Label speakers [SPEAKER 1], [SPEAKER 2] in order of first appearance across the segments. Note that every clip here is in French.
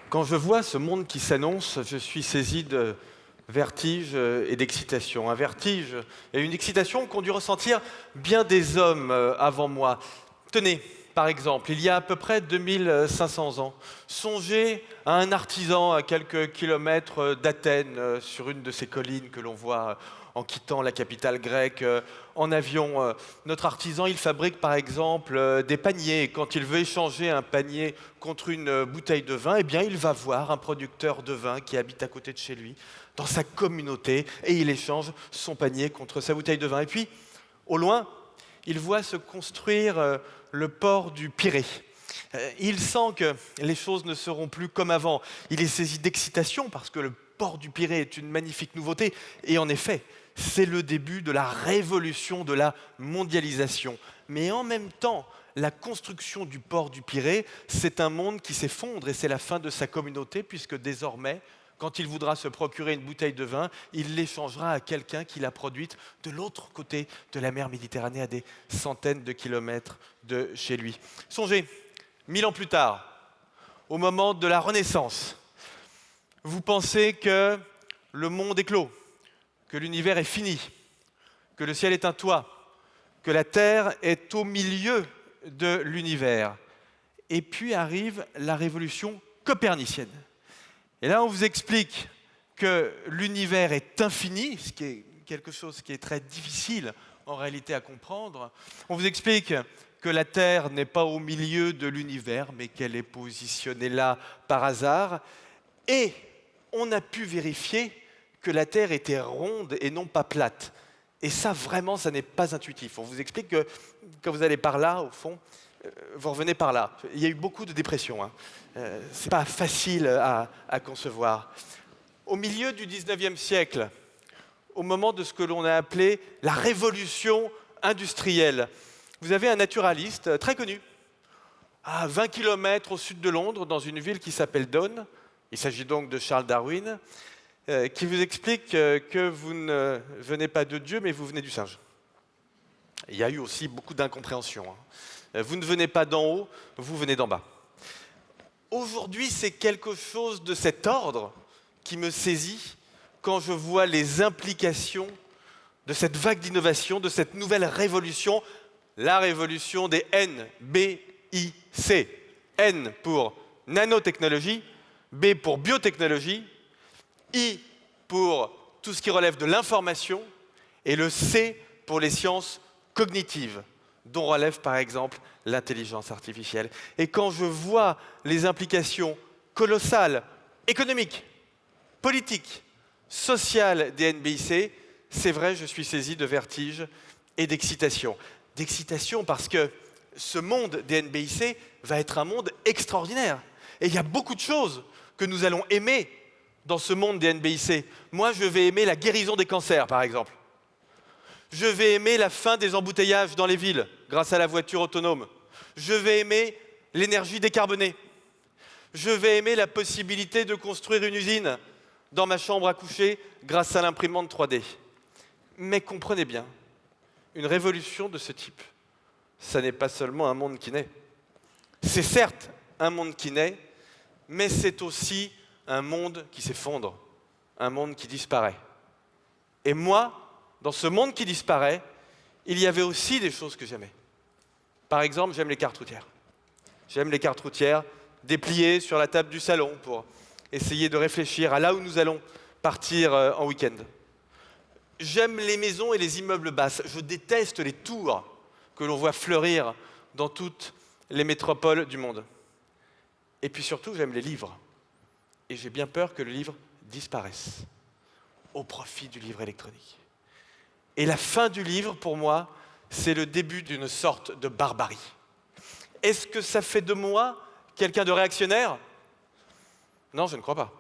[SPEAKER 1] Quand je vois ce monde qui s'annonce, je suis saisi de vertige et d'excitation. Un vertige et une excitation qu'ont dû ressentir bien des hommes avant moi. Tenez, par exemple, il y a à peu près 2500 ans, songez à un artisan à quelques kilomètres d'Athènes, sur une de ces collines que l'on voit en quittant la capitale grecque en avion. Notre artisan, il fabrique par exemple des paniers. Et quand il veut échanger un panier contre une bouteille de vin, eh bien, il va voir un producteur de vin qui habite à côté de chez lui, dans sa communauté, et il échange son panier contre sa bouteille de vin. Et puis, au loin, il voit se construire le port du Pirée. Il sent que les choses ne seront plus comme avant. Il est saisi d'excitation parce que le port du Pirée est une magnifique nouveauté. Et en effet, c'est le début de la révolution de la mondialisation. Mais en même temps, la construction du port du Pirée, c'est un monde qui s'effondre et c'est la fin de sa communauté puisque désormais, quand il voudra se procurer une bouteille de vin, il l'échangera à quelqu'un qui l'a produite de l'autre côté de la mer Méditerranée, à des centaines de kilomètres de chez lui. Songez, 1000 ans plus tard, au moment de la Renaissance, vous pensez que le monde est clos, que l'univers est fini, que le ciel est un toit, que la Terre est au milieu de l'univers. Et puis arrive la révolution copernicienne. Et là, on vous explique que l'univers est infini, ce qui est quelque chose qui est très difficile en réalité à comprendre. On vous explique que la Terre n'est pas au milieu de l'univers, mais qu'elle est positionnée là par hasard. Et on a pu vérifier que la Terre était ronde et non pas plate. Et ça, vraiment, ça n'est pas intuitif. On vous explique que quand vous allez par là, au fond, vous revenez par là. Il y a eu beaucoup de dépressions. Ce n'est pas facile à concevoir. Au milieu du 19e siècle, au moment de ce que l'on a appelé la révolution industrielle, vous avez un naturaliste très connu, à 20 km au sud de Londres, dans une ville qui s'appelle Down. Il s'agit donc de Charles Darwin, qui vous explique que vous ne venez pas de Dieu, mais vous venez du singe. Il y a eu aussi beaucoup d'incompréhension. Vous ne venez pas d'en haut, vous venez d'en bas. Aujourd'hui, c'est quelque chose de cet ordre qui me saisit quand je vois les implications de cette vague d'innovation, de cette nouvelle révolution, la révolution des NBIC. N pour nanotechnologie, B pour biotechnologie, I pour tout ce qui relève de l'information et le C pour les sciences cognitives, dont relève par exemple l'intelligence artificielle. Et quand je vois les implications colossales, économiques, politiques, sociales des NBIC, c'est vrai, je suis saisi de vertige et d'excitation. D'excitation parce que ce monde des NBIC va être un monde extraordinaire. Et il y a beaucoup de choses que nous allons aimer dans ce monde des NBIC. Moi, je vais aimer la guérison des cancers, par exemple. Je vais aimer la fin des embouteillages dans les villes grâce à la voiture autonome. Je vais aimer l'énergie décarbonée. Je vais aimer la possibilité de construire une usine dans ma chambre à coucher grâce à l'imprimante 3D. Mais comprenez bien, une révolution de ce type, ça n'est pas seulement un monde qui naît. C'est certes un monde qui naît, mais c'est aussi un monde qui s'effondre, un monde qui disparaît. Et moi, dans ce monde qui disparaît, il y avait aussi des choses que j'aimais. Par exemple, j'aime les cartes routières. J'aime les cartes routières dépliées sur la table du salon pour essayer de réfléchir à là où nous allons partir en week-end. J'aime les maisons et les immeubles basses. Je déteste les tours que l'on voit fleurir dans toutes les métropoles du monde. Et puis surtout, j'aime les livres. Et j'ai bien peur que le livre disparaisse au profit du livre électronique. Et la fin du livre, pour moi, c'est le début d'une sorte de barbarie. Est-ce que ça fait de moi quelqu'un de réactionnaire? Non, je ne crois pas.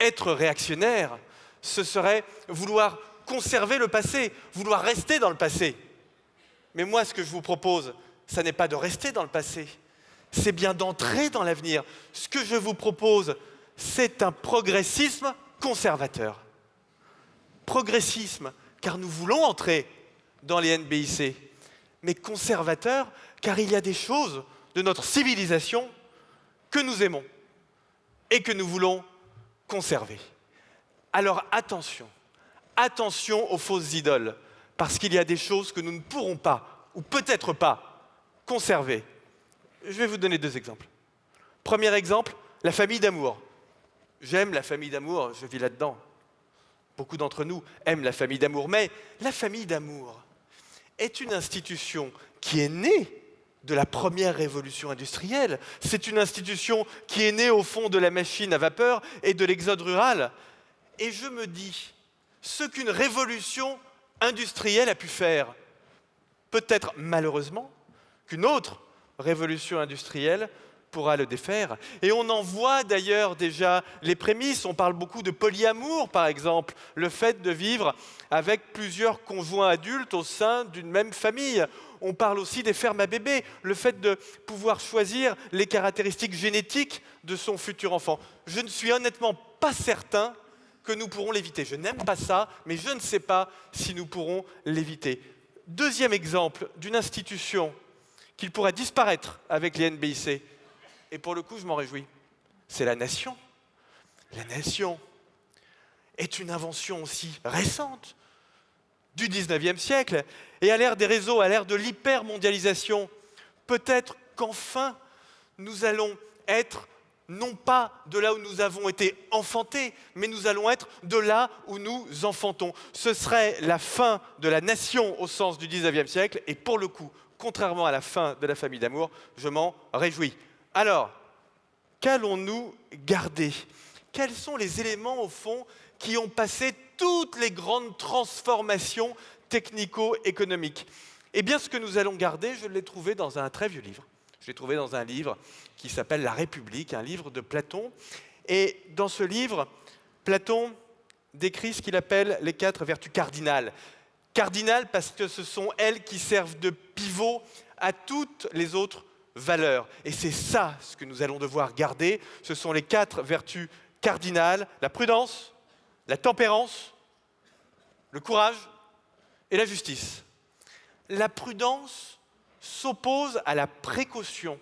[SPEAKER 1] Être réactionnaire, ce serait vouloir conserver le passé, vouloir rester dans le passé. Mais moi, ce que je vous propose, ça n'est pas de rester dans le passé, c'est bien d'entrer dans l'avenir. Ce que je vous propose, c'est un progressisme conservateur. Progressisme, car nous voulons entrer dans les NBIC, mais conservateur, car il y a des choses de notre civilisation que nous aimons. et que nous voulons conserver. Alors attention, attention aux fausses idoles, parce qu'il y a des choses que nous ne pourrons pas, ou peut-être pas, conserver. Je vais vous donner 2 exemples. Premier exemple, la famille d'amour. J'aime la famille d'amour, je vis là-dedans. Beaucoup d'entre nous aiment la famille d'amour, mais la famille d'amour est une institution qui est née de la première révolution industrielle. C'est une institution qui est née au fond de la machine à vapeur et de l'exode rural. Et je me dis, ce qu'une révolution industrielle a pu faire, peut-être malheureusement qu'une autre révolution industrielle pourra le défaire. Et on en voit d'ailleurs déjà les prémices. On parle beaucoup de polyamour, par exemple, le fait de vivre avec plusieurs conjoints adultes au sein d'une même famille. On parle aussi des fermes à bébés, le fait de pouvoir choisir les caractéristiques génétiques de son futur enfant. Je ne suis honnêtement pas certain que nous pourrons l'éviter. Je n'aime pas ça, mais je ne sais pas si nous pourrons l'éviter. Deuxième exemple d'une institution qui pourrait disparaître avec les NBIC, et pour le coup, je m'en réjouis, c'est la nation. La nation est une invention aussi récente du 19e siècle, et à l'ère des réseaux, à l'ère de l'hypermondialisation, peut-être qu'enfin, nous allons être non pas de là où nous avons été enfantés, mais nous allons être de là où nous enfantons. Ce serait la fin de la nation au sens du 19e siècle, et pour le coup, contrairement à la fin de la famille d'amour, je m'en réjouis. Alors, qu'allons-nous garder? Quels sont les éléments, au fond, qui ont passé toutes les grandes transformations technico-économiques? Eh bien, ce que nous allons garder, je l'ai trouvé dans un très vieux livre. Je l'ai trouvé dans un livre qui s'appelle La République, un livre de Platon. Et dans ce livre, Platon décrit ce qu'il appelle les 4 vertus cardinales. Cardinales parce que ce sont elles qui servent de pivot à toutes les autres valeurs. Et c'est ça ce que nous allons devoir garder. Ce sont les 4 vertus cardinales, la prudence, la tempérance, le courage et la justice. La prudence s'oppose à la précaution.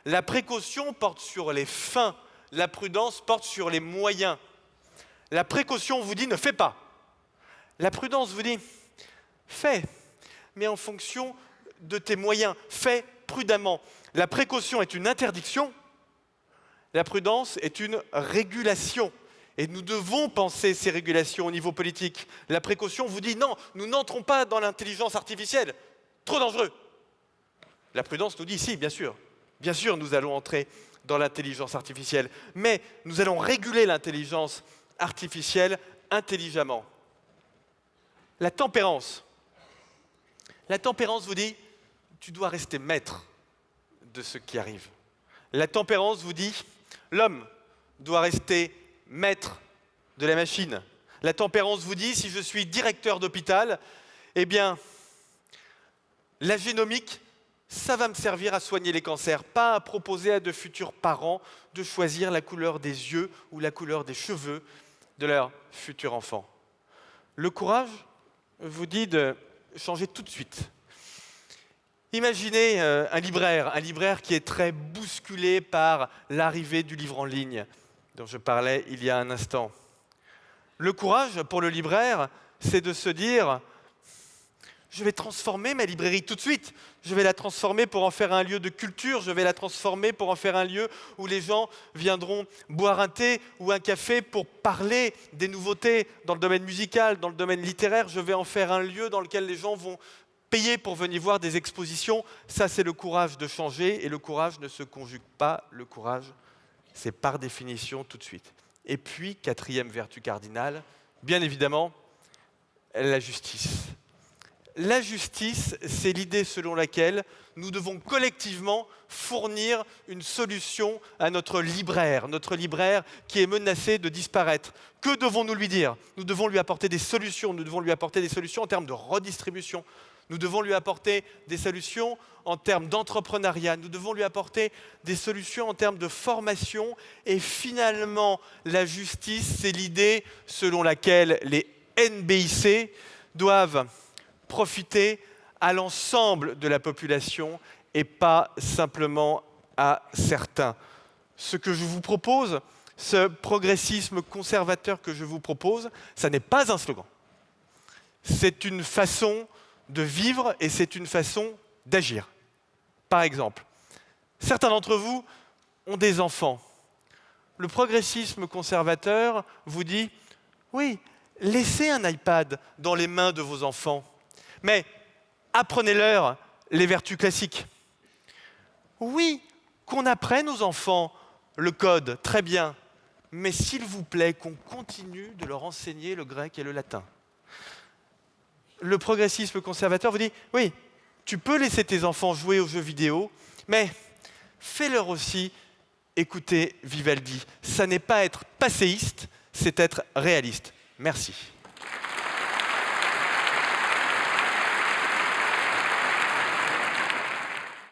[SPEAKER 1] La précaution porte sur les fins, la prudence porte sur les moyens. La précaution vous dit ne fais pas. La prudence vous dit fais, mais en fonction de tes moyens, fais prudemment. La précaution est une interdiction, la prudence est une régulation. Et nous devons penser ces régulations au niveau politique. La précaution vous dit non, nous n'entrons pas dans l'intelligence artificielle, trop dangereux. La prudence nous dit si, bien sûr, nous allons entrer dans l'intelligence artificielle, mais nous allons réguler l'intelligence artificielle intelligemment. La tempérance vous dit tu dois rester maître de ce qui arrive. La tempérance vous dit l'homme doit rester maître de la machine. La tempérance vous dit si je suis directeur d'hôpital, eh bien, la génomique, ça va me servir à soigner les cancers, pas à proposer à de futurs parents de choisir la couleur des yeux ou la couleur des cheveux de leur futur enfant. Le courage vous dit de changer tout de suite. Imaginez un libraire qui est très bousculé par l'arrivée du livre en ligne dont je parlais il y a un instant. Le courage pour le libraire, c'est de se dire je vais transformer ma librairie tout de suite. Je vais la transformer pour en faire un lieu de culture. Je vais la transformer pour en faire un lieu où les gens viendront boire un thé ou un café pour parler des nouveautés dans le domaine musical, dans le domaine littéraire. Je vais en faire un lieu dans lequel les gens vont payer pour venir voir des expositions. Ça, c'est le courage de changer. Et le courage ne se conjugue pas. Le courage, c'est par définition tout de suite. Et puis, 4e vertu cardinale, bien évidemment, la justice. La justice, c'est l'idée selon laquelle nous devons collectivement fournir une solution à notre libraire qui est menacé de disparaître. Que devons-nous lui dire? Nous devons lui apporter des solutions. Nous devons lui apporter des solutions en termes de redistribution. Nous devons lui apporter des solutions en termes d'entrepreneuriat. Nous devons lui apporter des solutions en termes de formation. Et finalement, la justice, c'est l'idée selon laquelle les NBIC doivent profiter à l'ensemble de la population et pas simplement à certains. Ce que je vous propose, Ce progressisme conservateur que je vous propose, ça n'est pas un slogan. C'est une façon de vivre et c'est une façon d'agir. Par exemple, certains d'entre vous ont des enfants. Le progressisme conservateur vous dit « Oui, laissez un iPad dans les mains de vos enfants, mais apprenez-leur les vertus classiques. Oui, qu'on apprenne aux enfants le code, très bien, mais s'il vous plaît, qu'on continue de leur enseigner le grec et le latin. » Le progressisme conservateur vous dit « Oui, tu peux laisser tes enfants jouer aux jeux vidéo, mais fais-leur aussi écouter Vivaldi. Ça n'est pas être passéiste, c'est être réaliste. » Merci.